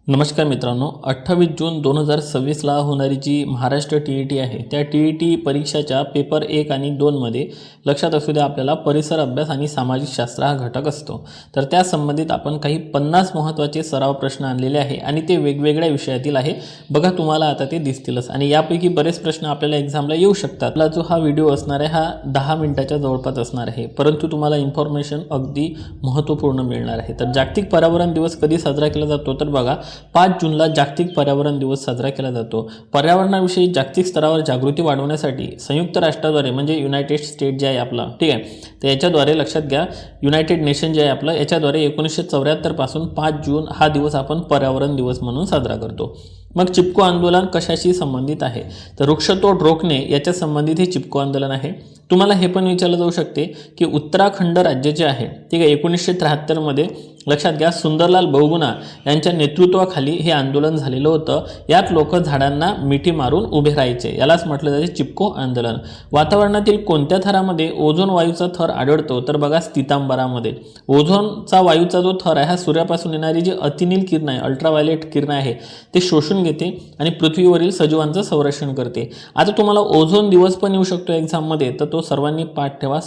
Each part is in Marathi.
नमस्कार मित्रांनो, 28 जून 2026ला होणारी जी महाराष्ट्र TET आहे त्या TET परीक्षाच्या पेपर 1 आणि 2 मध्ये लक्षात असू द्या आपल्याला परिसर अभ्यास आणि सामाजिक शास्त्र हा घटक असतो। तर त्या संबंधित आपण काही 50 महत्त्वाचे सराव प्रश्न आणलेले आहे आणि ते वेगवेगळ्या विषयातील आहे। बघा तुम्हाला आता ते दिसतीलच आणि यापैकी बरेच प्रश्न आपल्याला एक्झामला येऊ शकतात। आपला जो हा व्हिडिओ असणार आहे हा 10 मिनिटाच्या जवळपास असणार आहे, परंतु तुम्हाला इन्फॉर्मेशन अगदी महत्त्वपूर्ण मिळणार आहे। तर जागतिक पर्यावरण दिवस कधी साजरा केला जातो तर बघा 5 जूनला जागतिक पर्यावरण दिवस साजरा केला जातो। पर्यावरणाविषयी जागतिक स्तरावर जागृती वाढवण्यासाठी संयुक्त राष्ट्राद्वारे म्हणजे युनायटेड स्टेट जे आहे आपला, ठीक आहे, तर याच्याद्वारे लक्षात घ्या युनायटेड नेशन जे आहे आपलं याच्याद्वारे 1974 पासून 5 जून हा दिवस आपण पर्यावरण दिवस म्हणून साजरा करतो। मग चिपको आंदोलन कशाशी संबंधित आहे तर वृक्षतोड रोखणे याच्या संबंधित हे चिपको आंदोलन आहे। तुम्हाला हे पण विचारलं जाऊ शकते की उत्तराखंड राज्य जे आहे, ठीक आहे, 1973 मध्ये लक्षात घ्या सुंदरलाल बहुगुणा यांच्या नेतृत्वाखाली हे आंदोलन झालेलं होतं। यात लोक झाडांना मिठी मारून उभे राहायचे, यालाच म्हटलं जाते चिपको आंदोलन। वातावरणातील कोणत्या थरामध्ये ओझोन वायूचा थर आढळतो तर बघा स्थितांबरामध्ये। ओझोनचा वायूचा जो थर आहे हा सूर्यापासून येणारी जी अतिनील किरण आहे, अल्ट्राव्हायोलेट किरण आहे, ते शोषून घेते आणि पृथ्वीवरील सजीवांचं संरक्षण करते। आता तुम्हाला ओझोन दिवस पण येऊ शकतो एक्झाममध्ये, तर तो सर्वांनी पाठ ठेवा।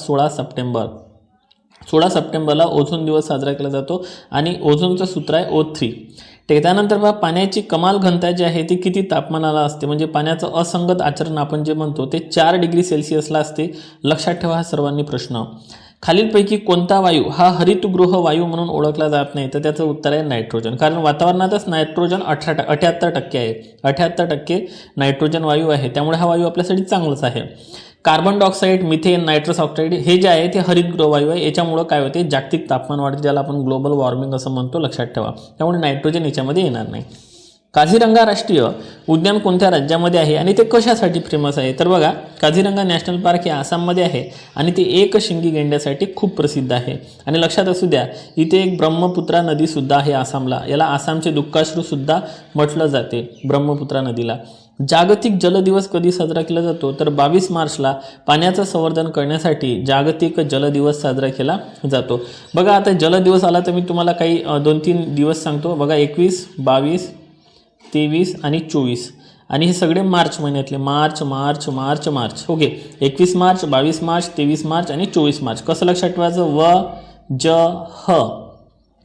16 सप्टेंबरला ओझोन दिवस साजरा केला जातो आणि ओझोनचं सूत्र आहे O3। त्यानंतर बघा पाण्याची कमाल घनता जी आहे ती किती तापमानाला असते, म्हणजे पाण्याचं असंगत आचरण आपण जे म्हणतो ते 4 डिग्री सेल्सिअसला असते। लक्षात ठेवा हा सर्वांनी प्रश्न। खालीलपैकी कोणता वायू हा हरितगृह वायू म्हणून ओळखला जात नाही तर त्याचं उत्तर आहे नायट्रोजन, कारण वातावरणातच नायट्रोजन 78% आहे। 78% नायट्रोजन वायू आहे, त्यामुळे हा वायू आपल्यासाठी चांगलाच आहे। Carbon dioxide, methane, nitrous oxide हे जे आहे ते हरितगृह वायू आहे। याच्यामुळे काय होते जागतिक तापमान वाढते, ज्याला आपण ग्लोबल वॉर्मिंग असं म्हणतो, लक्षात ठेवा। त्यामुळे नायट्रोजन याच्यामध्ये येणार नाही। काझीरंगा राष्ट्रीय उद्यान कोणत्या राज्यामध्ये आहे आणि ते कशासाठी फेमस आहे तर बघा काझीरंगा नॅशनल पार्क हे आसाममध्ये आहे आणि ते एकशिंगी गेंड्यासाठी खूप प्रसिद्ध आहे। आणि लक्षात असू द्या इथे एक ब्रह्मपुत्रा नदी सुद्धा आहे आसामला, याला आसामचे दुःखाश्रू सुद्धा म्हटलं जाते ब्रह्मपुत्रा नदीला। जागतिक जल दिवस कधी साजरा केला जातो तर 22 मार्चला पाण्याचं संवर्धन करण्यासाठी जागतिक जल दिवस साजरा केला जातो। बघा आता जल दिवस आला तर मी तुम्हाला काही 2-3 दिवस सांगतो। बघा 21, 22, 23 आणि 24 आणि हे सगळे मार्च महिन्यातले, मार्च ओके। 21 मार्च, 22 मार्च, 23 मार्च आणि 24 मार्च। कसं लक्षात ठेवायचं, व ज ह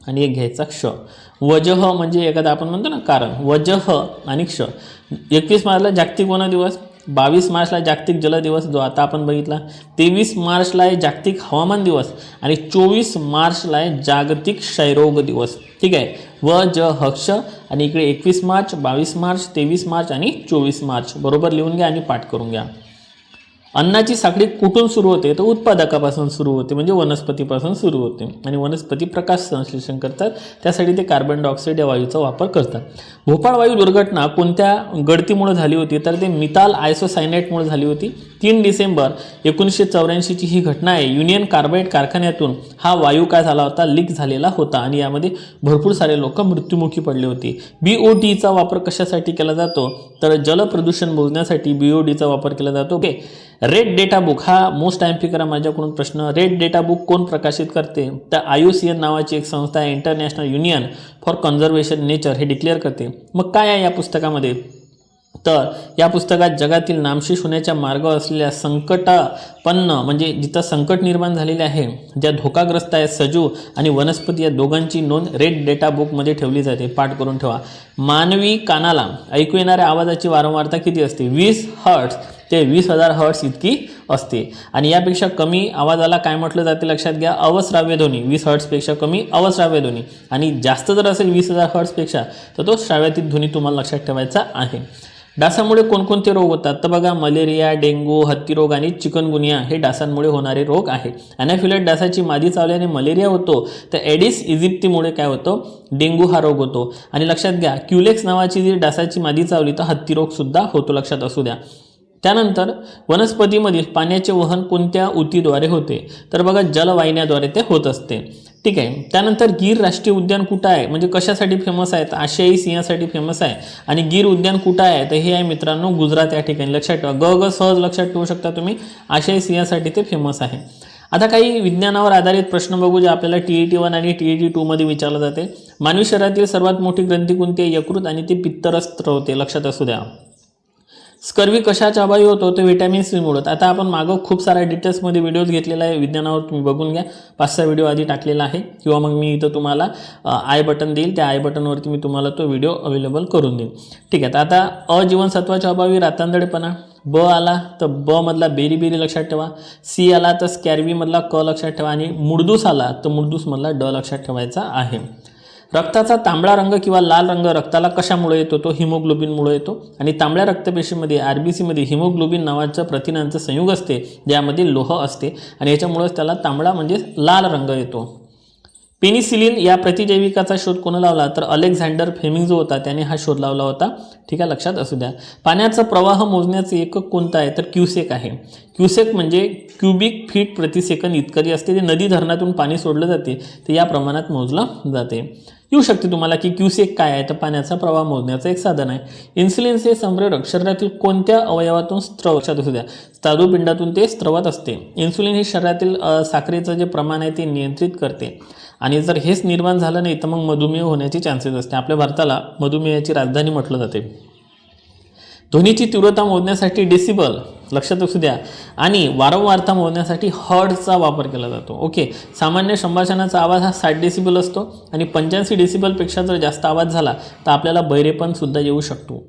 आणि एक घ्यायचा क्ष। वजह म्हणजे एखादा आपण म्हणतो ना कारण, वजह आणि क्ष। 21 मार्चला जागतिक वन दिवस, 22 मार्चला जागतिक जल दिवस जो आता आपण बघितला, 23 मार्चला आहे जागतिक हवामान दिवस आणि 24 मार्चला आहे जागतिक क्षयरोग दिवस, ठीक आहे। व ज ह क्ष आणि इकडे 21 मार्च, 22 मार्च, 23 मार्च आणि 24 मार्च बरोबर लिहून घ्या आणि पाठ करून घ्या। अन्नाची साखळी कुठून सुरू होते तर उत्पादकापासून सुरू होते, म्हणजे वनस्पतीपासून सुरू होते आणि वनस्पती प्रकाश संश्लेषण करतात, त्यासाठी ते कार्बन डायऑक्साईड या वायूचा वापर करतात। भोपाळ वायू दुर्घटना कोणत्या गळतीमुळे झाली होती तर ते मिथाल आयसोसायनेटमुळे झाली होती। 3 डिसेंबर 1984 ही घटना आहे। युनियन कार्बाइड कारखान्यातून हा वायू काय झाला होता, लीक झालेला होता आणि यामध्ये भरपूर सारे लोक मृत्युमुखी पडले होते। BODचा वापर कशासाठी केला जातो तर जल प्रदूषण मोजण्यासाठी BODचा वापर केला जातो। ओके। रेड डेटा बुक हा मोस्ट टाइम पिकर माझ्याकडून प्रश्न, रेड डेटा बुक कोण प्रकाशित करते तर IUCN नावाची एक संस्था आहे, international union for conservation nature, हे डिक्लेअर करते। मग काय आहे या पुस्तकामध्ये तर या पुस्तकात जगातील नामशेष होण्याच्या मार्ग असलेल्या संकटापन्न म्हणजे जिथं संकट निर्माण झालेले आहे, ज्या धोकाग्रस्त आहेत सजीव आणि वनस्पती, या दोघांची नोंद रेड डेटा बुकमध्ये ठेवली जाते, पाठ करून ठेवा। मानवी कानाला ऐकू येणाऱ्या आवाजाची वारंवारता किती असते, 20 हर्ट्ज ते 20,000 हर्ट्ज इतकी असते आणि यापेक्षा कमी आवाजाला काय म्हटलं जाते लक्षात घ्या, अवश्राव्य ध्वनी। 20 हर्ट्जपेक्षा कमी अवश्राव्य ध्वनी आणि जास्त जर असेल 20,000 हर्ट्जपेक्षा तर तो श्राव्यातीत ध्वनी तुम्हाला लक्षात ठेवायचा आहे। डासांमुळे कोणकोणते रोग होतात तर बघा मलेरिया, डेंग्यू, हत्तीरोग आणि चिकनगुनिया हे डासांमुळे होणारे रोग आहे। अॅनाफिलेट डासाची मादी चावल्याने मलेरिया होतो, तर एडिस इजिप्तीमुळे काय होतो, डेंग्यू हा रोग होतो। आणि लक्षात घ्या क्युलेक्स नावाची जी डासाची मादी चावली तर हत्तीरोग सुद्धा होतो, लक्षात असू द्या। त्यानंतर वनस्पतीमधील पाण्याचे वहन कोणत्या ऊतीद्वारे होते तर बघा जलवाहिन्याद्वारे ते होत असते, ठीक आहे। त्यानंतर गीर राष्ट्रीय उद्यान कुठं आहे म्हणजे कशासाठी फेमस आहे तर आशियाई सिंहासाठी फेमस आहे आणि गीर उद्यान कुठं आहे तर हे आहे मित्रांनो गुजरात या ठिकाणी, लक्षात ठेवा। ग सहज लक्षात ठेवू शकता तुम्ही, आशियाई सिंहासाठी ते फेमस आहे। आता काही विज्ञानावर आधारित प्रश्न बघू जे आपल्याला TET 1 आणि TET 2 मध्ये विचारले जाते. मानवी शरीरातील सर्वात मोठी ग्रंथी कोणती आहे? यकृत, आणि ती पित्तरस स्त्रवते, लक्षात असू द्या. स्कर्वी कशाच्या अभावी होतो? तर व्हिटॅमिन सी मुळे. आता आपण मागं खूप साऱ्या डिटेल्समध्ये व्हिडिओज घेतलेला आहे विज्ञानावर, तुम्ही बघून घ्या. 5-6 व्हिडिओ आधी टाकलेला आहे, किंवा मग मी इथं तुम्हाला आय बटन देईल, त्या आय बटनवरती मी तुम्हाला तो व्हिडिओ अवेलेबल करून देईन. ठीक आहे. तर आता अ जीवनसत्वाच्या अभावी रातंधळेपणा. ब आला तर ब मधला बेरी लक्षात ठेवा. सी आला तर स्कॅर्वी मधला क लक्षात ठेवा. आणि मुडदूस आला तर मुडदूस मधला ड लक्षात ठेवायचा आहे. रक्ताचा तांबडा रंग किंवा लाल रंग रक्ताला कशामुळे येतो? तो हिमोग्लोबिनमुळे येतो. आणि तांबड्या रक्तपेशीमध्ये RBC मध्ये हिमोग्लोबिन नावाचं प्रथिनांचं संयुग असते, ज्यामध्ये लोह असते, आणि याच्यामुळेच त्याला तांबडा म्हणजे लाल रंग येतो. पेनिसिलिन या प्रतिजैविकाचा शोध कोण लावला? तर अलेक्झांडर फ्लेमिंग जो होता त्याने हा शोध लावला होता. ठीक आहे, लक्षात असू द्या. पाण्याचा प्रवाह मोजण्याचं एकक कोणतं आहे? तर क्युसेक आहे. क्युसेक म्हणजे क्युबिक फीट प्रति सेकंद इतकरी असते. ते नदी धरणातून पाणी सोडलं जाते, ते या प्रमाणात मोजलं जाते. येऊ शकते तुम्हाला की क्युसेक काय आहे? तर पाण्याचा प्रवाह मोजण्याचं एक साधन आहे. इन्सुलिन हे संप्रेरक शरीरातील कोणत्या अवयवातून स्त्रव, लक्षात असू द्या, स्वादुपिंडातून ते स्त्रवत असते. इन्सुलिन हे शरीरातील साखरेचं जे प्रमाण आहे ते नियंत्रित करते, आणि जर हेच निर्माण झालं नाही तर मग मधुमेह होण्याची चान्सेस असते. आपल्या भारताला मधुमेहाची राजधानी म्हटलं जाते. ध्वनीची तीव्रता मोजण्यासाठी डेसिबल, लक्षात असू द्या, आणि वारंवारता मोजण्यासाठी हर्ट्झचा वापर केला जातो. ओके. सामान्य संभाषणाचा आवाज हा 60 डेसिबल असतो, आणि 85 डेसिबलपेक्षा जर जास्त आवाज झाला तर आपल्याला बहिरेपण सुद्धा येऊ शकतो.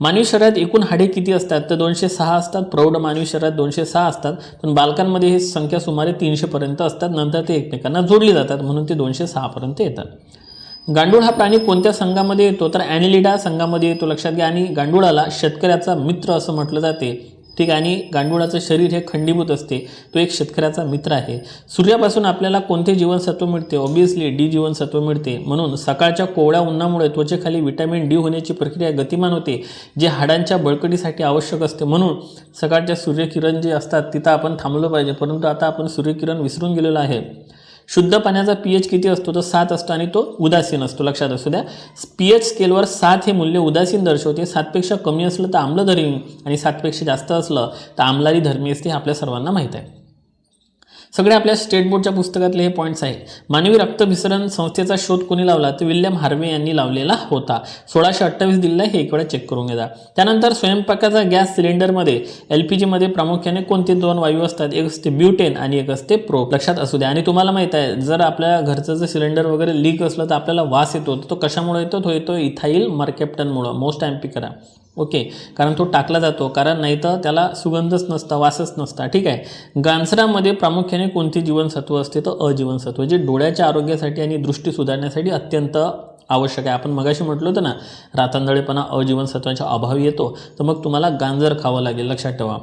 मानवी शरीरात एकूण हाडे किती असतात? तर 206 असतात. प्रौढ मानवी शरीरात 206 असतात, पण बालकांमध्ये ही संख्या सुमारे 300 पर्यंत असतात. नंतर ते एकमेकांना जोडली जातात, म्हणून ते 206 पर्यंत येतात. गांडूळ हा प्राणी कोणत्या संघामध्ये येतो? तर ॲनिलिडा संघामध्ये येतो, लक्षात घ्या. आणि गांडुळाला शेतकऱ्याचा मित्र असं म्हटलं जाते. ठीक आहे. आणि गांडुळाचं शरीर हे खंडीभूत असते, तो एक शेतकऱ्याचा मित्र आहे. सूर्यापासून आपल्याला कोणते जीवनसत्व मिळते? ऑब्व्हियसली डी जीवनसत्व मिळते. म्हणून सकाळच्या कोवळ्या उन्हामुळे त्वचेखाली व्हिटॅमिन डी होण्याची प्रक्रिया गतिमान होते, जे हाडांच्या बळकटीसाठी आवश्यक असते. म्हणून सकाळच्या सूर्यकिरण जे असतात तिथं आपण थांबलं पाहिजे, परंतु आता आपण सूर्यकिरण विसरून गेलेलो आहे. शुद्ध पाण्याचा pH किती असतो? तर 7 असतो, आणि तो उदासीन असतो, लक्षात असू द्या. pH स्केलवर 7 हे मूल्य उदासीन दर्शवते. 7पेक्षा कमी असलं तर आम्लधर्मी, आणि 7पेक्षा जास्त असलं तर आम्लारी धर्मी असते, हे आपल्या सर्वांना माहीत आहे. सगळे आपल्या स्टेट बोर्डच्या पुस्तकातले हे पॉईंट्स आहेत. मानवी रक्तभिसरण संस्थेचा शोध कोणी लावला? तर विल्यम हार्वे यांनी लावलेला होता. 1628 दिलेला हे एक वेळा चेक करून घ्या. त्यानंतर स्वयंपाकाचा गॅस सिलेंडरमध्ये LPG मध्ये प्रामुख्याने कोणते 2 वायू असतात? एक असते ब्युटेन आणि एक असते प्रोप, लक्षात असू द्या. आणि तुम्हाला माहित आहे, जर आपल्या घरचं जर सिलेंडर वगैरे लीक असलं तर आपल्याला वास येतो. तो कशामुळे येतो? तो येतो इथाईल मर्केप्टनमुळं. मोस्ट एम्पी करा. ओके. कारण तो टाकला जातो, कारण नाही तर त्याला सुगंधच नसता, वासच नसता. ठीक आहे. गांसरामध्ये प्रामुख्याने कोणते जीवनसत्व असते? तर अजीवनसत्व, जे डोळ्याच्या आरोग्यासाठी आणि दृष्टी सुधारण्यासाठी अत्यंत आवश्यक आहे. आपण मगाशी म्हटलं होतं ना, रातंधळेपणा अजीवनसत्वाच्या अभावी येतो, तर मग तुम्हाला गांजर खावं लागेल, लक्षात ठेवा.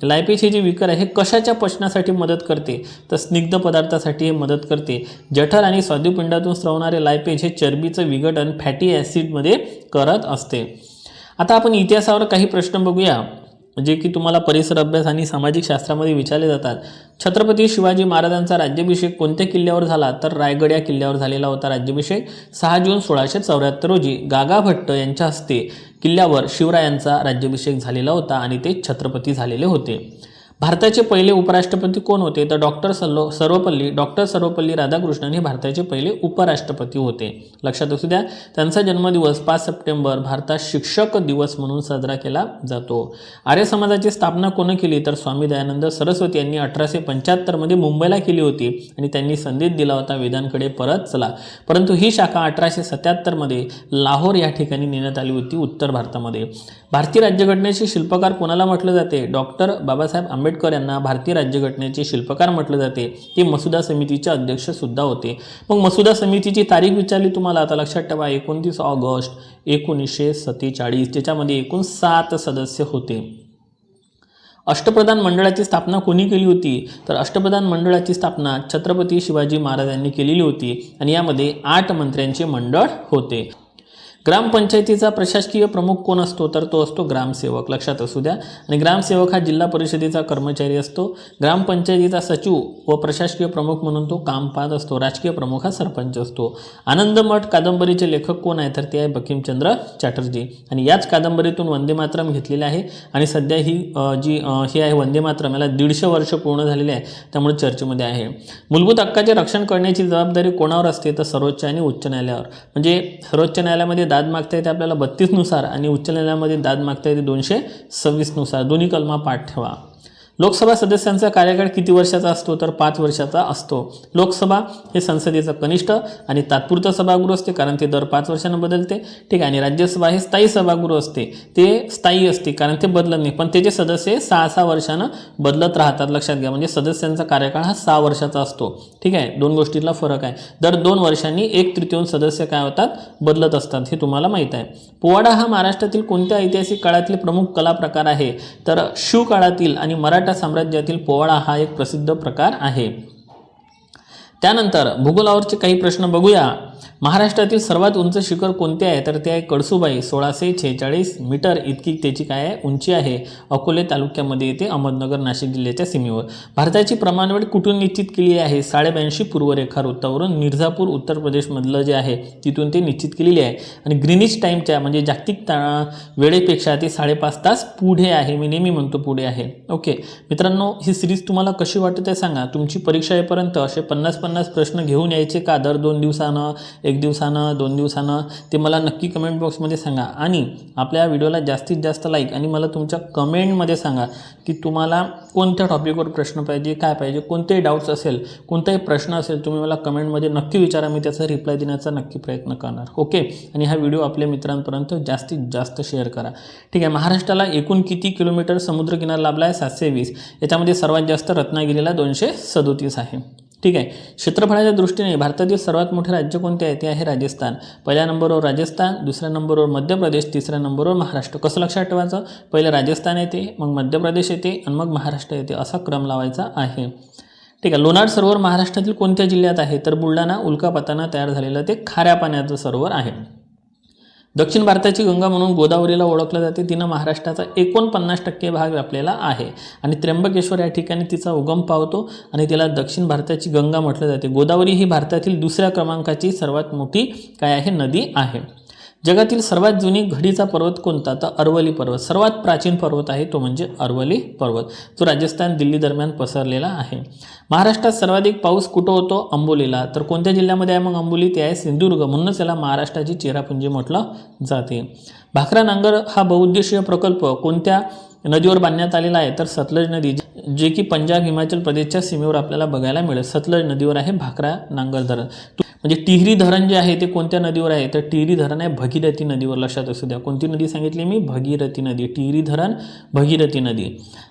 लायपेज ही जी विकर आहे हे कशाच्या पचनासाठी मदत करते? तर स्निग्ध पदार्थासाठी हे मदत करते. जठर आणि स्वादुपिंडातून स्रवणारे लायपेज हे चरबीचं विघटन फॅटी ॲसिडमध्ये करत असते. आता आपण इतिहासावर काही प्रश्न बघूया, जे की तुम्हाला परिसर अभ्यास आणि सामाजिक शास्त्रामध्ये विचारले जातात. छत्रपती शिवाजी महाराजांचा राज्याभिषेक कोणत्या किल्ल्यावर झाला? तर रायगड या किल्ल्यावर झालेला होता राज्याभिषेक. 6 जून 1674 रोजी गागा भट्ट यांच्या हस्ते किल्ल्यावर शिवरायांचा राज्याभिषेक झालेला होता, आणि ते छत्रपती झालेले होते. भारताचे पहिले उपराष्ट्रपती कोण होते? तर डॉक्टर सर्वपल्ली राधाकृष्णन हे भारताचे पहिले उपराष्ट्रपती होते, लक्षात असू द्या. त्यांचा जन्मदिवस 5 सप्टेंबर भारतात शिक्षक दिवस म्हणून साजरा केला जातो. आर्य समाजाची स्थापना कोण केली? तर स्वामी दयानंद सरस्वती यांनी 1875 मध्ये मुंबईला केली होती, आणि त्यांनी संदेश दिला होता वेदांकडे परत चला. परंतु ही शाखा 1877 मध्ये लाहोर या ठिकाणी नेण्यात आली होती, उत्तर भारतामध्ये. भारतीय राज्यघटनेचे शिल्पकार कोणाला म्हटलं जाते? डॉक्टर बाबासाहेब आंबेडकर यांना भारतीय राज्यघटनेचे शिल्पकार म्हटले जाते. ते मसुदा समितीचे अध्यक्ष सुद्धा होते. मग मसुदा समितीची तारीख विचारली तुम्हाला, आता लक्षात ठेवा, 29 ऑगस्ट 1947. त्याच्यामध्ये एकूण 7 सदस्य होते. अष्टप्रधान मंडळाची स्थापना कोणी केली होती? तर अष्टप्रधान मंडळाची स्थापना छत्रपती शिवाजी महाराजांनी केलेली होती, आणि यामध्ये 8 मंत्र्यांचे मंडळ होते. ग्रामपंचायतीचा प्रशासकीय प्रमुख कोण असतो, तर तो असतो ग्रामसेवक, लक्षात असू द्या. आणि ग्रामसेवक हा जिल्हा परिषदेचा कर्मचारी असतो. ग्रामपंचायतीचा सचिव व प्रशासकीय प्रमुख म्हणून तो काम पाहत असतो. राजकीय प्रमुख हा सरपंच असतो. आनंदमठ कादंबरीचे लेखक कोण आहे, तर ते आहे बंकिमचंद्र चॅटर्जी. आणि याच कादंबरीतून वंदे मातरम घेतलेले आहे. आणि सध्या ही ही आहे वंदे मातरम, याला 150 वर्ष पूर्ण झालेले आहे, त्यामुळे चर्चेमध्ये आहे. मूलभूत हक्काचे रक्षण करण्याची जबाबदारी कोणावर असते, तर सर्वोच्च आणि उच्च न्यायालयावर. म्हणजे सर्वोच्च न्यायालयामध्ये दाद मागता येते आपल्याला 32 नुसार आणि उच्च न्यायालयामध्ये दाद मागता येते 226 नुसार. दोन्ही कलमा पाठ ठेवा. लोकसभा सदस्यांचा कार्यकाळ किती वर्षाचा असतो, तर 5 वर्षाचा असतो. लोकसभा हे संसदेचं कनिष्ठ आणि तात्पुरतं सभागृह असते, कारण ते दर 5 वर्षांना बदलते. ठीक आहे. आणि राज्यसभा हे स्थायी सभागृह असते, ते स्थायी असते कारण ते बदलत नाही, पण त्याचे सदस्य 6-6 वर्षानं बदलत राहतात. लक्षात घ्या. म्हणजे सदस्यांचा कार्यकाळ हा 6 वर्षाचा असतो. ठीक आहे. दोन गोष्टीतला फरक आहे. दर 2 वर्षांनी 1/3 सदस्य काय होतात, बदलत असतात, हे तुम्हाला माहीत आहे. पोवाडा हा महाराष्ट्रातील कोणत्या ऐतिहासिक काळातील प्रमुख कला प्रकार आहे, तर शिव काळातील आणि मराठा साम्राज्यातील पोवाडा हा एक प्रसिद्ध प्रकार आहे. त्यानंतर भूगोलावरचे काही प्रश्न बघूया. महाराष्ट्रातील सर्वात उंच शिखर कोणते आहे, तर ते आहे कळसुबाई. 1646 मीटर इतकी त्याची काय आहे, उंची आहे. अकोले तालुक्यामध्ये येते, अहमदनगर नाशिक जिल्ह्याच्या सीमेवर. भारताची प्रमाणवेळ कुठून निश्चित केली आहे, 82 पूर्व रेखावृत्तावरून. मिर्झापूर उत्तर प्रदेशमधलं जे आहे तिथून ते निश्चित केलेली आहे. आणि ग्रीनिच टाईमच्या म्हणजे जागतिक वेळेपेक्षा ते 5.5 तास पुढे आहे. मी नेहमी म्हणतो पुढे आहे. ओके मित्रांनो, ही सिरीज तुम्हाला कशी वाटते ते सांगा. तुमची परीक्षा येईपर्यंत असे 50-50 प्रश्न घेऊन यायचे का, दर 2 दिवसानं, 1 दिवसानं, 2 दिवसानं, ते मला नक्की कमेंट बॉक्समध्ये सांगा. आणि आपल्या व्हिडिओला जास्तीत जास्त लाईक आणि मला तुमच्या कमेंटमध्ये सांगा की तुम्हाला कोणत्या टॉपिकवर प्रश्न पाहिजे, काय पाहिजे, कोणतेही डाऊट्स असेल, कोणताही प्रश्न असेल, तुम्ही मला कमेंटमध्ये नक्की विचारा. मी त्याचा रिप्लाय देण्याचा नक्की प्रयत्न करणार. ओके. आणि हा व्हिडिओ आपल्या मित्रांपर्यंत जास्तीत जास्त शेअर करा. ठीक आहे. महाराष्ट्राला एकूण किती किलोमीटर समुद्रकिनारा लाभला आहे, 720. याच्यामध्ये सर्वात जास्त रत्नागिरीला 237 आहे. ठीक आहे. क्षेत्रफळाच्या दृष्टीने भारतातील सर्वात मोठे राज्य कोणते आहे, ते आहे राजस्थान. पहिल्या नंबरवर राजस्थान, दुसऱ्या नंबरवर मध्य प्रदेश, तिसऱ्या नंबरवर महाराष्ट्र. कसं लक्षात ठेवायचं, पहिलं राजस्थान येते, मग मध्य प्रदेश येते आणि मग महाराष्ट्र येते, असा क्रम लावायचा आहे. ठीक आहे. लोणार सरोवर महाराष्ट्रातील कोणत्या जिल्ह्यात आहे, तर बुलढाणा. उल्कापातानं तयार झालेलं ते खाऱ्या पाण्याचं सरोवर आहे. दक्षिण भारताची गंगा म्हणून गोदावरीला ओळखलं जाते. तिनं महाराष्ट्राचा 49% भाग व्यापलेला आहे. आणि त्र्यंबकेश्वर या ठिकाणी तिचा उगम पावतो आणि तिला दक्षिण भारताची गंगा म्हटलं जाते. गोदावरी ही भारतातील 2ऱ्या क्रमांकाची सर्वात मोठी काय आहे, नदी आहे. जगातील सर्वात जुनी घडीचा पर्वत कोणता, तर अरवली पर्वत. सर्वात प्राचीन पर्वत आहे तो म्हणजे अरवली पर्वत, जो राजस्थान दिल्ली दरम्यान पसरलेला आहे. महाराष्ट्रात सर्वाधिक पाऊस कुठं होतो, अंबोलीला. तर कोणत्या जिल्ह्यामध्ये आहे मग अंबोली, ते आहे सिंधुदुर्ग. म्हणूनच याला महाराष्ट्राची चेरापुंजी म्हटलं जाते. भाकरा नांगर हा बहुउद्देशीय प्रकल्प कोणत्या नदीवर बांधण्यात आलेला आहे, तर सतलज नदी, जे की पंजाब हिमाचल प्रदेशच्या सीमेवर आपल्याला बघायला मिळेल. सतलज नदीवर आहे भाकरा नांगर धरण. म्हणजे टिहरी धरण जे आहे ते कोणत्या नदीवर आहे, तर टिहरी धरण आहे भगीरथी नदीवर. लक्षात असू द्या. कोणती नदी सांगितली मी, भगीरथी नदी. टिहरी धरण, भगीरथी नदी.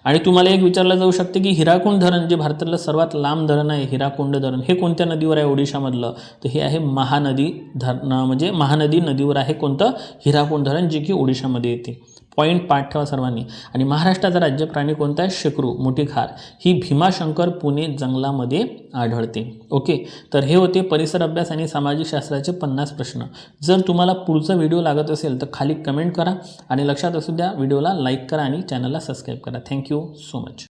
आणि तुम्हाला एक विचारलं जाऊ शकते की हिराकुंड धरण, जे भारतातलं सर्वात लांब धरण आहे, हिराकुंड धरण, हे कोणत्या नदीवर आहे ओडिशामधलं, तर हे आहे महानदी धरण. म्हणजे महानदी नदीवर आहे कोणतं, हिराकुंड धरण, जे की ओडिशामध्ये येते. पॉईंट पाठ ठेवा सर्वांनी. आणि महाराष्ट्राचा राज्य प्राणी कोणता आहे, शेकरू, मोठी खार. ही भीमाशंकर पुणे जंगलामध्ये आढळते. ओके. तर हे होते परिसर अभ्यास आणि सामाजिक शास्त्राचे 50 प्रश्न. जर तुम्हाला पुढचा व्हिडिओ लागत असेल तर खाली कमेंट करा आणि लक्षात असू द्या, व्हिडिओला लाईक करा आणि चॅनलला सबस्क्राईब करा. Thank you so much.